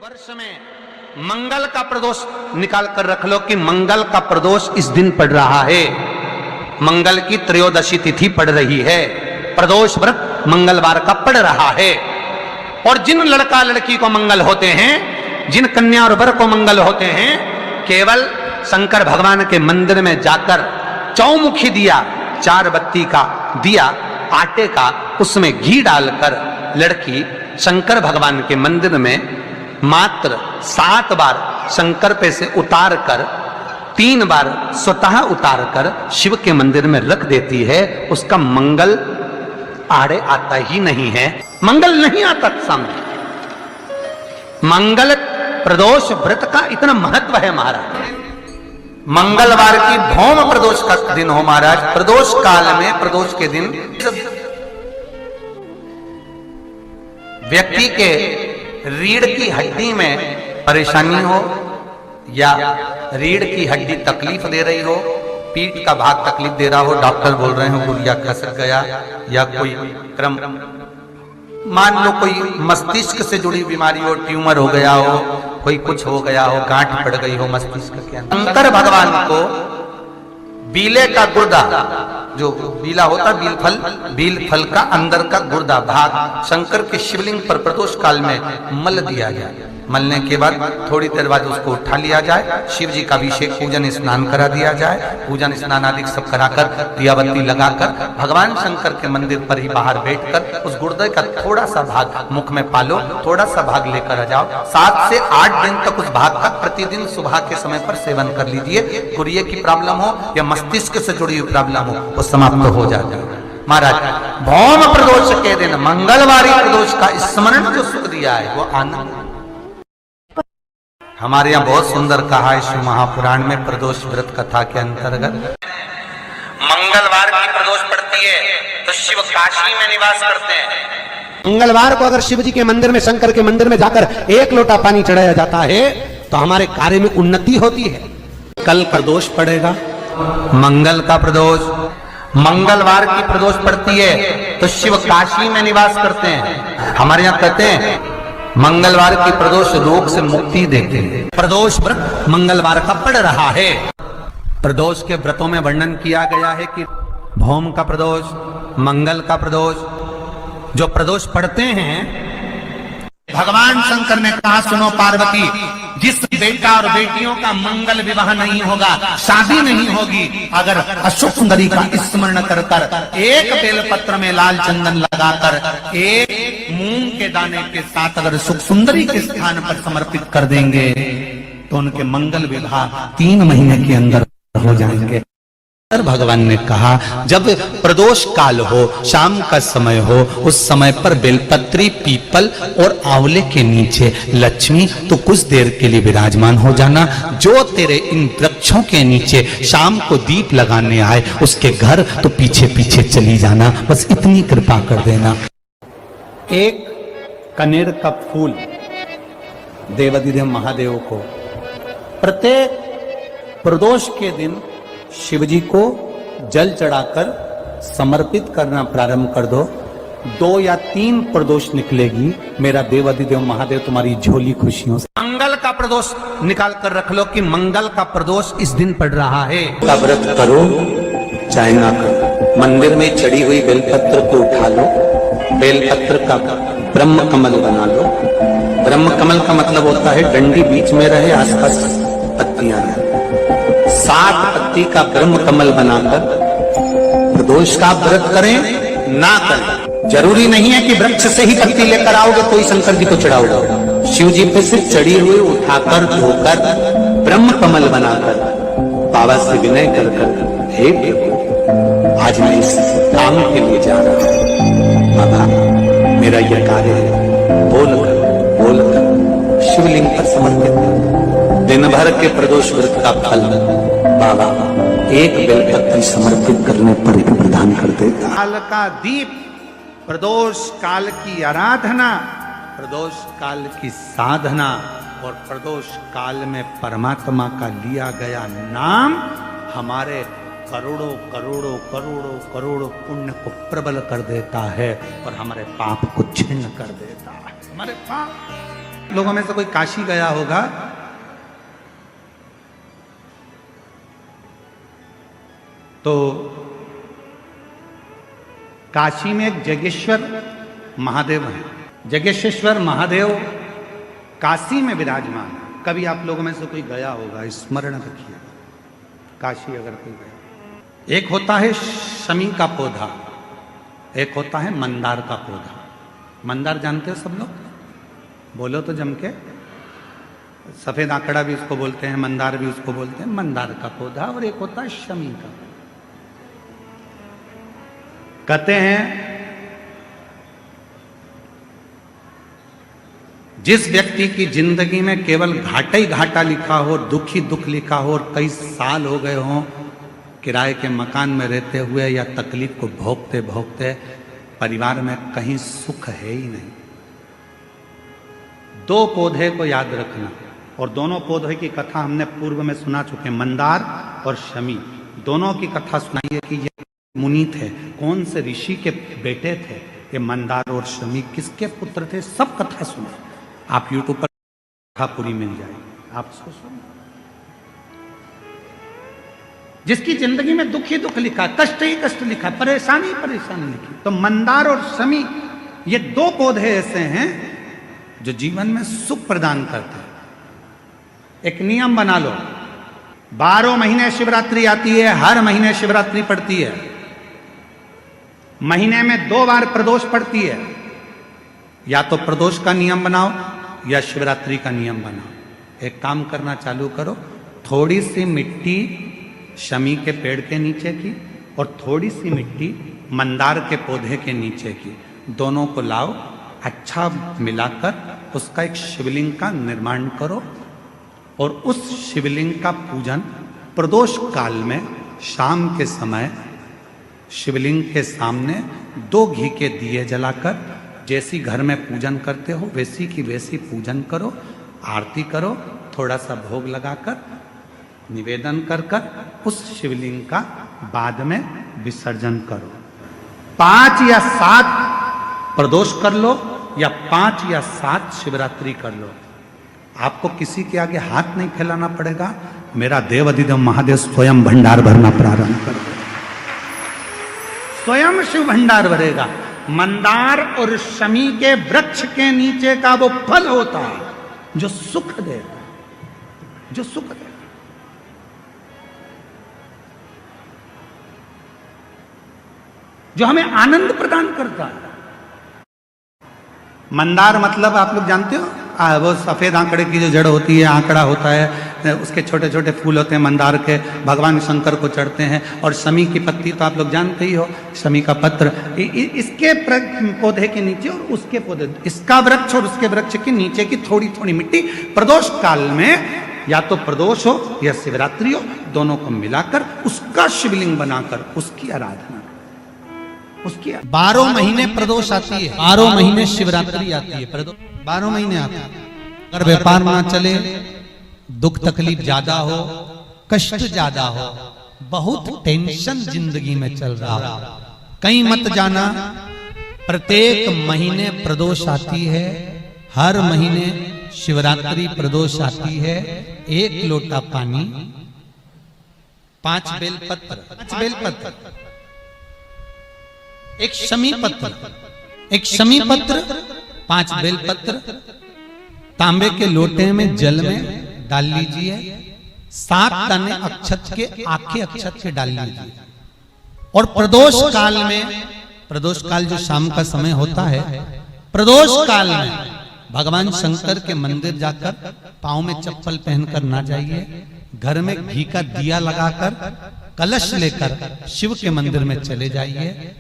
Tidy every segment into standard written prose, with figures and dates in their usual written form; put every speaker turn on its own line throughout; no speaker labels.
वर्ष में मंगल का प्रदोष निकाल कर रख लो कि मंगल का प्रदोष इस दिन पड़ रहा है। मंगल की त्रयोदशी तिथि पड़ रही है, प्रदोष व्रत मंगलवार का पड़ रहा है। और जिन लड़का लड़की को मंगल होते हैं, जिन कन्या और वर को मंगल होते हैं, केवल शंकर भगवान के मंदिर में जाकर चौमुखी दिया, 4 बत्ती का दिया आटे का, उसमें घी डालकर लड़की शंकर भगवान के मंदिर में मात्र 7 बार शंकर पे से उतार कर 3 बार स्वतः उतार कर शिव के मंदिर में रख देती है। उसका मंगल आड़े आता ही नहीं है, मंगल नहीं आता सामने। मंगल प्रदोष व्रत का इतना महत्व है महाराज। मंगलवार की भौम प्रदोष का दिन हो महाराज। प्रदोष काल में, प्रदोष के दिन व्यक्ति के रीढ़ की हड्डी में परेशानी हो या रीढ़ की हड्डी तकलीफ दे रही हो, पीठ का भाग तकलीफ दे रहा हो, डॉक्टर बोल रहे हो गुड़िया खसक गया, या कोई क्रम मान लो कोई मस्तिष्क से जुड़ी बीमारी हो, ट्यूमर हो गया हो, कोई कुछ हो गया हो, गांठ पड़ गई हो मस्तिष्क के अंदर, शंकर भगवान को बीले का गुर्दा, जो बीला होता बील फल का अंदर का गुर्दा भाग शंकर के शिवलिंग पर प्रदोष काल में मल दिया जाए। मलने के बाद थोड़ी देर बाद उसको उठा लिया जाए, शिव जी का अभिषेक पूजन स्नान करा दिया जाए, पूजन स्नान आदि सब कराकर दिया बत्ती लगाकर भगवान शंकर के मंदिर पर ही बाहर बैठकर उस गुर्दे का थोड़ा सा भाग मुख में पालो, थोड़ा सा भाग लेकर आ जाओ। 7 से 8 दिन तक उस भाग का प्रतिदिन सुबह के समय पर सेवन कर लीजिए। गुर्दे की प्रॉब्लम हो या मस्तिष्क से जुड़ी हुई प्रॉब्लम हो, वो समाप्त हो जाता है महाराज। भौम प्रदोष के दिन मंगलवारी प्रदोष का स्मरण जो सुख दिया है वो आनंद हमारे यहाँ बहुत सुंदर कहा है शिव महापुराण में। प्रदोष व्रत कथा के अंतर्गत मंगलवार की प्रदोष पड़ती है तो शिव काशी में निवास करते हैं।
मंगलवार को अगर शिव जी के मंदिर में, शंकर के मंदिर में जाकर 1 लोटा पानी चढ़ाया जाता है तो हमारे कार्य में उन्नति होती है।
कल प्रदोष पड़ेगा, मंगल का प्रदोष, मंगलवार की प्रदोष पड़ती है तो शिव काशी में निवास करते हैं। हमारे यहाँ कहते हैं मंगलवार की प्रदोष रोग से मुक्ति देते हैं। प्रदोष व्रत मंगलवार का पड़ रहा है। प्रदोष के व्रतों में वर्णन किया गया है कि भौम का प्रदोष, मंगल का प्रदोष, जो प्रदोष पढ़ते हैं, भगवान शंकर ने कहा सुनो पार्वती, जिस बेटा और बेटियों का मंगल विवाह नहीं होगा, शादी नहीं होगी, अगर अशोक सुंदरी का स्मरण कर कर, एक बेलपत्र में लाल चंदन लगाकर, एक मूंग के दाने के साथ अगर सुख सुंदरी के स्थान पर समर्पित कर देंगे तो उनके मंगल विवाह 3 महीने के अंदर हो जाएंगे। भगवान ने कहा जब प्रदोष काल हो, शाम का समय हो, उस समय पर बेलपत्री, पीपल और आंवले के नीचे लक्ष्मी तो कुछ देर के लिए विराजमान हो जाना। जो तेरे इन वृक्षों के नीचे शाम को दीप लगाने आए उसके घर तो पीछे पीछे चली जाना, बस इतनी कृपा कर देना। एक कनेर का फूल देवाधिदेव महादेव को प्रत्येक प्रदोष के दिन शिव जी को जल चढ़ाकर समर्पित करना प्रारंभ कर दो। 2 या 3 प्रदोष निकलेगी, मेरा देवाधिदेव महादेव तुम्हारी झोली खुशियों से। मंगल का प्रदोष निकाल कर रख लो कि मंगल का प्रदोष इस दिन पड़ रहा है।
का व्रत करो चाहे ना करो, मंदिर में चढ़ी हुई बेलपत्र को उठा लो, बेलपत्र का ब्रह्म कमल बना लो। ब्रह्म कमल का मतलब होता है डंडी बीच में रहे, आसपास पत्तियां रहे। 7 पत्ती का ब्रह्म कमल बनाकर प्रदोष का व्रत करें ना करें, जरूरी नहीं है कि वृक्ष से ही पत्ती लेकर आओगे तो ही शंकर जी को चढ़ाओगे। शिव जी पे से चढ़ी हुई उठाकर धोकर ब्रह्म कमल बनाकर बाबा से विनय कर कर, हे प्रभु आज मैं इस काम के लिए जा रहा हूं, बाबा मेरा यह कार्य है, बोल कर शिवलिंग पर समर्पित कर। दिन भर के प्रदोष व्रत का फल बाबा एक बेलपत्री समर्पित करने पर ही प्रदान कर देगा।
काल का दीप, प्रदोष काल की आराधना, प्रदोष काल की साधना और प्रदोष काल में परमात्मा का लिया गया नाम हमारे करोड़ों करोड़ों करोड़ों करोड़ों पुण्य को प्रबल कर देता है और हमारे पाप को छिन्न कर देता है। हमारे पाप आप लोगों में से कोई काशी गया होगा, तो काशी में एक जगेश्वर महादेव है। जगेश्वर महादेव काशी में विराजमान है। कभी आप लोगों में से कोई गया होगा, स्मरण रखिए, काशी अगर कोई गया। एक होता है शमी का पौधा, एक होता है मंदार का पौधा। मंदार जानते हो सब लोग? बोलो तो जम के। सफेद आंकड़ा भी उसको बोलते हैं, मंदार भी उसको बोलते हैं। मंदार का पौधा, और एक होता है शमी का। कहते हैं जिस व्यक्ति की जिंदगी में केवल घाटा ही घाटा लिखा हो, दुख ही दुख लिखा हो, और कई साल हो गए हों किराए के मकान में रहते हुए या तकलीफ को भोगते भोगते, परिवार में कहीं सुख है ही नहीं, दो पौधे को याद रखना। और दोनों पौधे की कथा हमने पूर्व में सुना चुके हैं, मंदार और शमी। दोनों की कथा सुनाइए कि ये मुनि थे, कौन से ऋषि के बेटे थे ये मंदार और शमी, किसके पुत्र थे, सब कथा सुने। आप यूट्यूब पर कथा पूरी मिल जाएगी, आप उसको सुनो। जिसकी जिंदगी में दुख ही दुख लिखा, कष्ट ही कष्ट लिखा, परेशानी ही परेशानी लिखी। तो मंदार और शमी ये दो पौधे ऐसे हैं जो जीवन में सुख प्रदान करते हैं। एक नियम बना लो, 12 महीने शिवरात्रि आती है, हर महीने शिवरात्रि पड़ती है, महीने में 2 बार प्रदोष पड़ती है। या तो प्रदोष का नियम बनाओ या शिवरात्रि का नियम बनाओ। एक काम करना चालू करो, थोड़ी सी मिट्टी शमी के पेड़ के नीचे की और थोड़ी सी मिट्टी मंदार के पौधे के नीचे की, दोनों को लाओ, अच्छा मिलाकर उसका एक शिवलिंग का निर्माण करो और उस शिवलिंग का पूजन प्रदोष काल में शाम के समय शिवलिंग के सामने 2 घी के दिए जलाकर, जैसी घर में पूजन करते हो वैसी की वैसी पूजन करो, आरती करो, थोड़ा सा भोग लगाकर निवेदन कर कर उस शिवलिंग का बाद में विसर्जन करो। 5 या 7 प्रदोष कर लो या 5 या 7 शिवरात्रि कर लो। आपको किसी के आगे हाथ नहीं फैलाना पड़ेगा। मेरा देव अधिदेव महादेव स्वयं भंडार भरना प्रारंभ कर दे, स्वयं शिव भंडार भरेगा। मंदार और शमी के वृक्ष के नीचे का वो फल होता है जो सुख देगा, जो सुख देगा। जो हमें आनंद प्रदान करता है। मंदार मतलब आप लोग जानते हो, वो सफेद आंकड़े की जो जड़ होती है, आंकड़ा होता है, उसके छोटे छोटे फूल होते हैं मंदार के, भगवान शंकर को चढ़ते हैं। और शमी की पत्ती तो आप लोग जानते ही हो, शमी का पत्र, इसके पौधे के नीचे और उसके पौधे, इसका वृक्ष और उसके वृक्ष के नीचे की थोड़ी थोड़ी मिट्टी प्रदोष काल में, या तो प्रदोष हो या शिवरात्रि हो, दोनों को मिलाकर उसका शिवलिंग बनाकर उसकी आराधना, उसकी
12 महीने प्रदोष आती है, 12 महीने शिवरात्रि आती है, 12 महीने आती है। अगर व्यापार ना चले, दुख तकलीफ ज्यादा हो, कष्ट ज्यादा हो, बहुत टेंशन जिंदगी में चल रहा हो, कहीं मत जाना। प्रत्येक महीने प्रदोष आती है, हर महीने शिवरात्रि प्रदोष आती है। 1 लोटा पानी, 5 बेलपत्र, 5 बेलपत्र, एक शमी पत्र, एक शमी पत्र, 5 बेलपत्र तांबे के लोटे में जल में डाल लीजिए। 7 दाने अक्षत के, आखे अक्षत के डाल लीजिए। और प्रदोष काल में, प्रदोष काल जो शाम का समय होता है, प्रदोष काल में भगवान शंकर के मंदिर जाकर पांव में चप्पल पहनकर ना जाइए, घर में घी का दिया लगाकर कलश लेकर शिव के मंदिर में चले जाइए।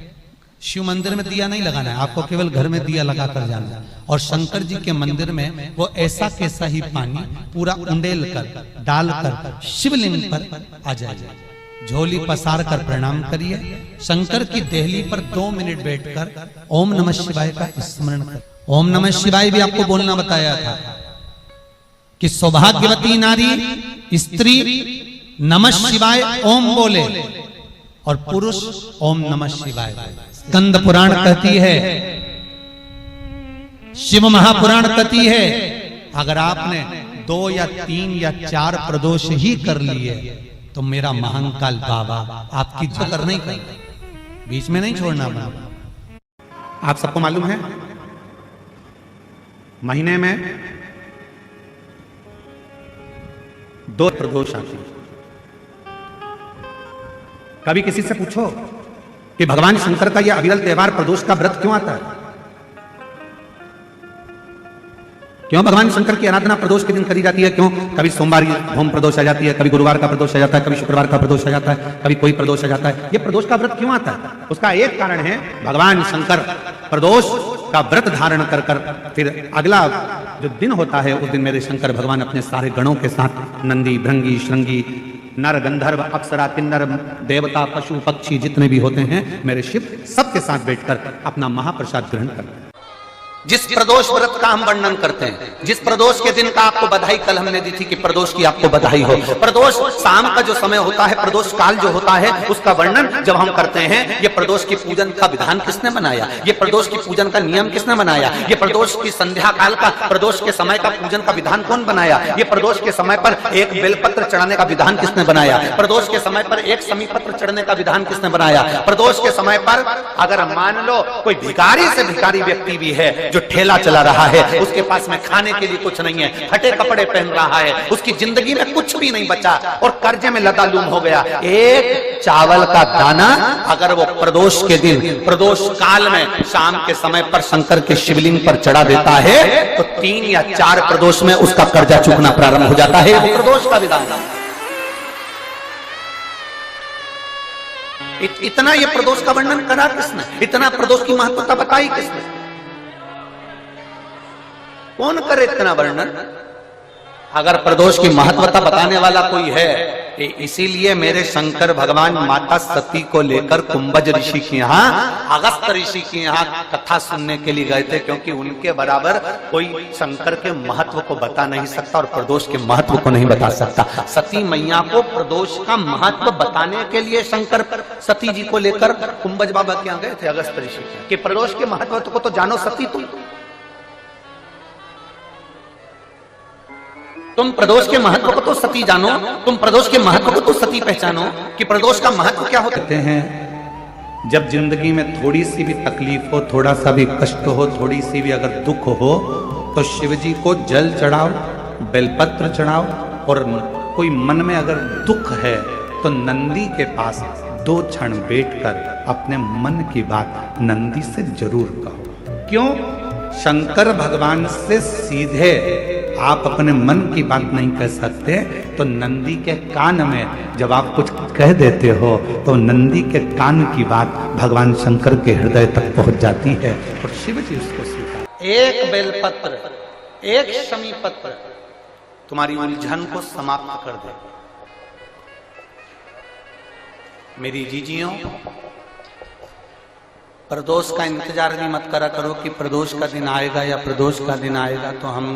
शिव मंदिर में दिया नहीं लगाना है आपको, केवल घर में दिया लगाकर जाना है। और शंकर जी के मंदिर में वो ऐसा कैसा ही पानी पूरा उंडेल कर डालकर शिवलिंग पर आ जाइए। झोली पसार कर प्रणाम करिए। शंकर की देहली पर 2 मिनट बैठकर ओम नमः शिवाय का स्मरण कर। ओम नमः शिवाय भी आपको बोलना बताया था कि सौभाग्यवती नारी स्त्री नमः शिवाय ओम बोले और पुरुष ओम नमः शिवाय। स्कंद पुराण कहती है, शिव महापुराण कहती है, अगर आपने 2 या 3 या 4 प्रदोष ही कर लिए तो मेरा महंकाल बाबा आपकी जिक्र नहीं करना, बीच में नहीं छोड़ना बाबा।
आप सबको मालूम है महीने में 2 प्रदोष आते हैं। कभी किसी से पूछो कि भगवान शंकर का यह अविरल त्योहार प्रदोष का व्रत क्यों आता है, क्यों भगवान शंकर की आराधना प्रदोष के दिन करी जाती है, क्यों कभी सोमवार होम प्रदोष आ जाती है, कभी गुरुवार का प्रदोष आ जाता है, कभी शुक्रवार का प्रदोष आ जाता है, कभी कोई प्रदोष आ जाता है। ये प्रदोष का व्रत क्यों आता है? उसका एक कारण है, भगवान शंकर प्रदोष का व्रत धारण कर कर फिर अगला जो दिन होता है उस दिन मेरे शंकर भगवान अपने सारे गणों के साथ नंदी, भृंगी, श्रृंगी, नर, गंधर्व, अप्सरा, किन्नर, देवता, पशु, पक्षी जितने भी होते हैं मेरे शिव सबके साथ बैठकर अपना महाप्रसाद ग्रहण करते हैं। जिस प्रदोष व्रत का हम वर्णन करते हैं, जिस प्रदोष के दिन का आपको बधाई कल हमने दी थी कि प्रदोष की आपको बधाई हो, प्रदोष शाम का जो समय होता है, प्रदोष काल जो होता है उसका वर्णन जब हम करते हैं, ये प्रदोष की पूजन का विधान किसने बनाया, ये प्रदोष की पूजन का नियम किसने बनाया, ये प्रदोष की संध्या काल का, प्रदोष के समय का पूजन का विधान कौन बनाया, ये प्रदोष के समय पर एक बेलपत्र चढ़ाने का विधान किसने बनाया, प्रदोष के समय पर एक समीपत्र चढ़ने का विधान किसने बनाया, प्रदोष के समय पर अगर मान लो कोई भिखारी से भिखारी व्यक्ति भी है जो ठेला चला रहा है, उसके पास में खाने के लिए कुछ नहीं है, फटे कपड़े पहन रहा है, उसकी जिंदगी में कुछ भी नहीं बचा और कर्जे में लदालूम हो गया, एक चावल का दाना अगर वो प्रदोष के दिन, प्रदोष काल में शाम के समय पर शंकर के शिवलिंग पर चढ़ा देता है तो 3 या 4 प्रदोष में उसका कर्जा चुकना प्रारंभ हो जाता है। प्रदोष का विधान इतना ये प्रदोष का वर्णन करा किसने, इतना प्रदोष की महत्वता बताई किसने, कौन करे इतना वर्णन? अगर प्रदोष की महत्वता बताने वाला कोई है, इसीलिए मेरे शंकर भगवान माता सती को लेकर कुंभज ऋषि के यहाँ, अगस्त ऋषि के यहाँ कथा सुनने के लिए गए थे, क्योंकि उनके बराबर कोई शंकर के महत्व को बता नहीं सकता और प्रदोष के महत्व को नहीं बता सकता। सती मैया को प्रदोष का महत्व बताने के लिए शंकर सती जी को लेकर कुंभज बाबा के यहाँ गए थे, अगस्त ऋषि के, प्रदोष के महत्व को तो जानो सती तुम प्रदोष के महत्व को तो सती जानो, तुम प्रदोष के महत्व को तो सती पहचानो कि प्रदोष का महत्व क्या होता है। जब जिंदगी में थोड़ी सी भी तकलीफ हो, थोड़ा सा भी कष्ट हो, थोड़ी सी भी अगर दुख हो तो शिव जी को जल चढ़ाओ, बेलपत्र चढ़ाओ और कोई मन में अगर दुख है तो नंदी के पास 2 क्षण बैठकर अपने मन की बात नंदी से जरूर कहो। क्यों? शंकर भगवान से सीधे आप अपने मन की बात नहीं कह सकते, तो नंदी के कान में जब आप कुछ कह देते हो तो नंदी के कान की बात भगवान शंकर के हृदय तक पहुंच जाती है और शिव जी उसको स्वीकार। एक बेलपत्र, एक शमीपत्र तुम्हारी उलझन को समाप्त कर दे। मेरी जीजियों, प्रदोष का इंतजार भी मत करा करो कि प्रदोष का दिन आएगा या प्रदोष का दिन आएगा तो हम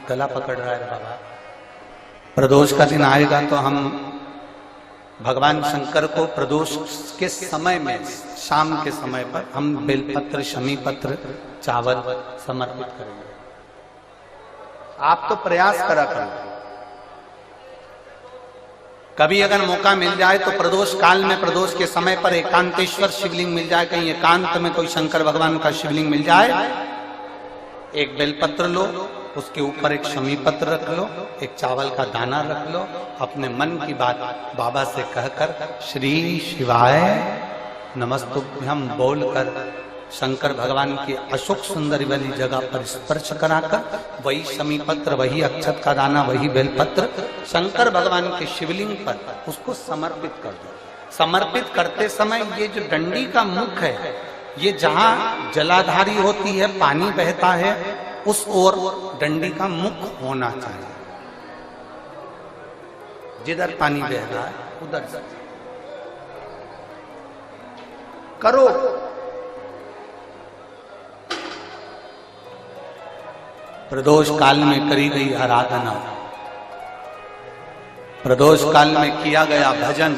गला पकड़ रहा है बाबा, प्रदोष का दिन आएगा तो हम भगवान शंकर को प्रदोष के समय में, शाम के समय पर हम बेलपत्र, शमीपत्र, चावल समर्पित करेंगे। आप तो प्रयास करा करो, कभी अगर मौका मिल जाए तो प्रदोष काल में, प्रदोष के समय पर एकांतेश्वर शिवलिंग मिल जाए, कहीं एकांत में कोई शंकर भगवान का शिवलिंग मिल जाए, एक बेलपत्र लो, उसके ऊपर एक शमीपत्र रख लो, एक चावल का दाना रख लो, अपने मन की बात बाबा से कहकर श्री शिवाय नमस्तुभ्यं बोलकर शंकर भगवान की अशोक सुंदरी वाली जगह पर स्पर्श कराकर वही शमीपत्र, वही अक्षत का दाना, वही बेलपत्र शंकर भगवान के शिवलिंग पर उसको समर्पित कर दो। समर्पित करते समय ये जो डंडी का मुख है, ये जहां जलाधारी होती है, पानी बहता है, उस ओर डंडी का मुख होना चाहिए। जिधर पानी बह रहा है उधर से करो। प्रदोष काल में करी गई आराधना, प्रदोष काल में किया गया भजन,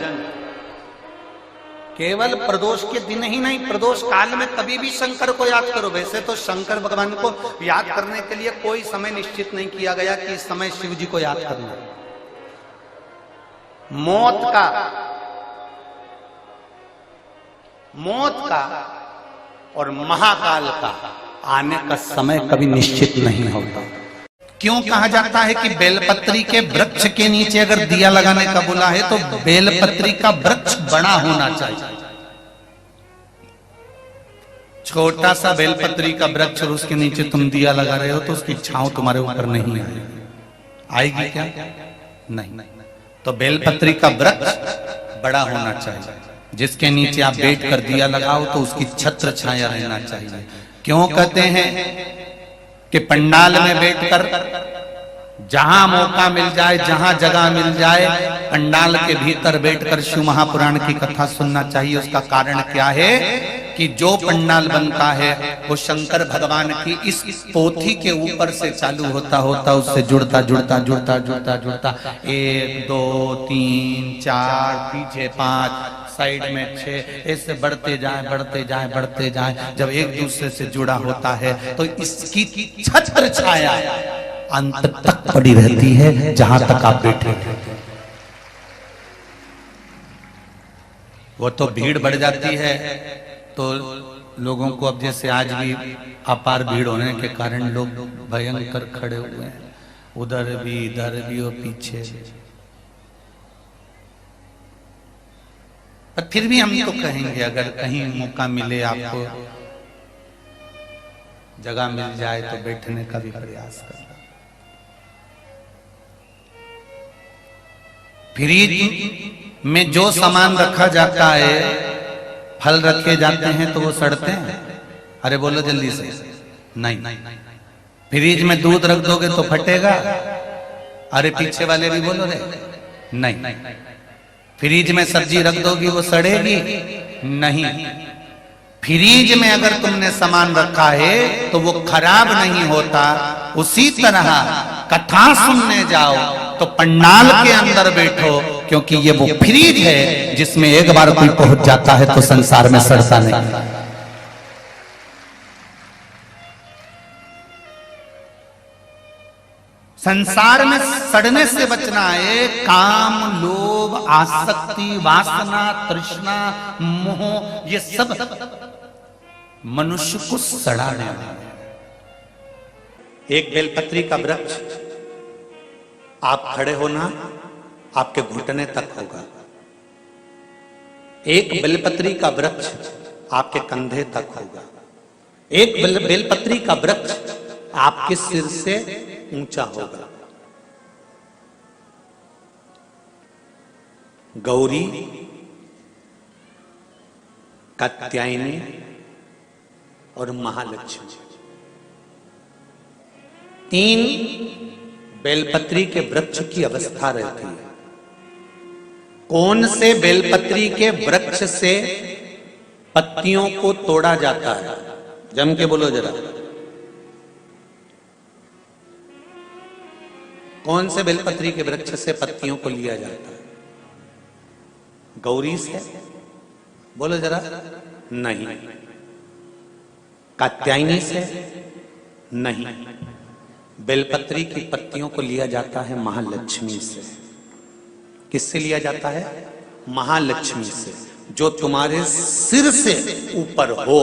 केवल प्रदोष के दिन ही नहीं, प्रदोष काल में कभी भी शंकर को याद करो। वैसे तो शंकर भगवान को याद करने के लिए कोई समय निश्चित नहीं किया गया कि इस समय शिव जी को याद करना है। मौत का और महाकाल का आने का समय कभी निश्चित नहीं होता। क्यों कहा जाता है कि बेलपत्री के वृक्ष के नीचे अगर दिया लगाने का बोला है तो बेलपत्री का वृक्ष बड़ा होना चाहिए। छोटा सा बेलपत्री का वृक्ष और उसके नीचे तुम दिया लगा रहे हो तो उसकी छांव तुम्हारे ऊपर नहीं आएगी क्या? नहीं। तो बेलपत्री का वृक्ष बड़ा होना चाहिए, जिसके नीचे आप बैठ कर दिया लगाओ तो उसकी छत्र छाया रहना चाहिए। क्यों कहते हैं कि पंडाल में बैठकर जहां मौका मिल जाए, जहां जगह मिल जाए, पंडाल के भीतर बैठकर शिव महापुराण की कथा सुनना चाहिए। उसका कारण क्या है कि जो पंडाल बनता है वो शंकर भगवान की इस पोथी के ऊपर से चालू होता उससे जुड़ता 1 2 3 4 पीछे 5 साइड में 6 ऐसे बढ़ते जाए। जब एक दूसरे से जुड़ा होता है तो इसकी छत्र छाया अंत तक पड़ी रहती है, जहां तक आप बैठे। वो तो भीड़ बढ़ जाती है तो लोगों को, अब जैसे आज भी अपार भीड़ होने के कारण लोग भयंकर खड़े हुए हैं, उधर भी इधर भी और पीछे भी। पर फिर भी हम तो कहेंगे अगर कहीं मौका मिले, आपको जगह मिल जाए तो बैठने का भी प्रयास करना। फ्रिज में जो सामान रखा जाता है, फल रखे जाते हैं तो वो सड़ते हैं। अरे बोलो जल्दी से, नहीं। फ्रिज में दूध रख दोगे तो फटेगा। अरे पीछे वाले भी बोलो रे, नहीं। फ्रिज में सब्जी रख दोगी वो सड़ेगी? नहीं। फ्रिज में अगर तुमने सामान रखा है तो वो खराब नहीं होता। उसी तरह कथा सुनने जाओ तो पंडाल के अंदर बैठो, क्योंकि ये वो फ्रिज है जिसमें एक बार कोई पहुंच जाता है तो संसार में सड़ता नहीं। संसार में सड़ने से बचना है। काम, लोभ, आसक्ति, वासना, तृष्णा, मोह, ये सब मनुष्य को सड़ाने वाला है। एक बेलपत्री का वृक्ष आप खड़े होना आपके घुटने तक होगा। एक बेलपत्री का वृक्ष आपके कंधे तक होगा। एक बेलपत्री का वृक्ष आपके सिर से ऊंचा होगा। गौरी, कात्यायनी और महालक्ष्मी, 3 बेलपत्री के वृक्ष की अवस्था रहती है। कौन से बेलपत्री के वृक्ष से पत्तियों को तोड़ा जाता है? जम के बोलो जरा। कौन से बेलपत्री के वृक्ष से पत्तियों को लिया जाता है? गौरी से? बोलो जरा। नहीं। कात्यायनी से? नहीं। बेलपत्री की पत्तियों को लिया जाता है महालक्ष्मी से। किससे लिया जाता है? महालक्ष्मी से, जो तुम्हारे सिर से ऊपर हो,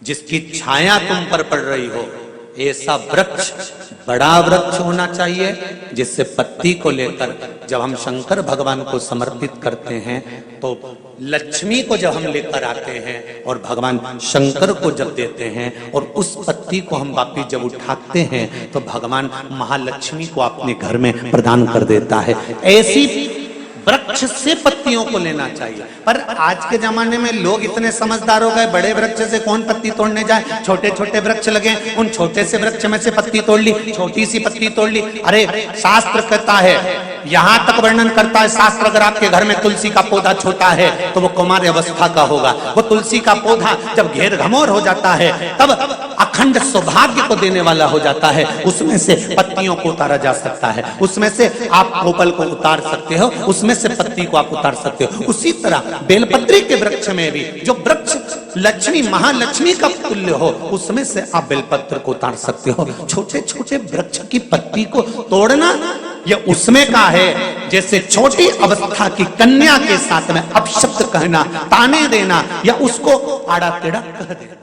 जिसकी छाया तुम पर पड़ रही हो। ऐसा वृक्ष, बड़ा वृक्ष होना चाहिए, जिससे पत्ती को लेकर जब हम शंकर भगवान को समर्पित करते हैं तो लक्ष्मी को जब हम लेकर आते हैं और भगवान शंकर को जब देते हैं और उस पत्ती को हम वापिस जब उठाते हैं तो भगवान महालक्ष्मी को अपने घर में प्रदान कर देता है। ऐसी वृक्ष से पत्तियों को लेना चाहिए। पर आज के जमाने में लोग इतने समझदार हो गए, बड़े वृक्ष से कौन पत्ती तोड़ने जाए। छोटे छोटे वृक्ष लगे, उन छोटे से वृक्ष में से पत्ती तोड़ ली, छोटी सी पत्ती तोड़ ली। अरे शास्त्र कहता है
यहां तक वर्णन करता है शास्त्र, अगर आपके घर में तुलसी का पौधा छोटा है तो वो कुमार अवस्था का होगा। वो तुलसी का पौधा जब घेर घमोर हो जाता है तब अखंड सौभाग्य को देने वाला हो जाता है। उसमें से पत्तियों को उतारा जा सकता है, उसमें से आप कोपल को उतार सकते हो, उसमें से पत्ती को आप उतार सकते हो। उसी तरह बेलपत्री के वृक्ष में भी जो वृक्ष लक्ष्मी महालक्ष्मी का तुल्य हो, उसमें से आप बेलपत्र को उतार सकते हो। छोटे छोटे वृक्ष की पत्ती को तोड़ना यह उसमें का है जैसे छोटी अवस्था की कन्या के साथ में अपशब्द कहना, ताने देना या उसको आड़ा टेढ़ा कह देना।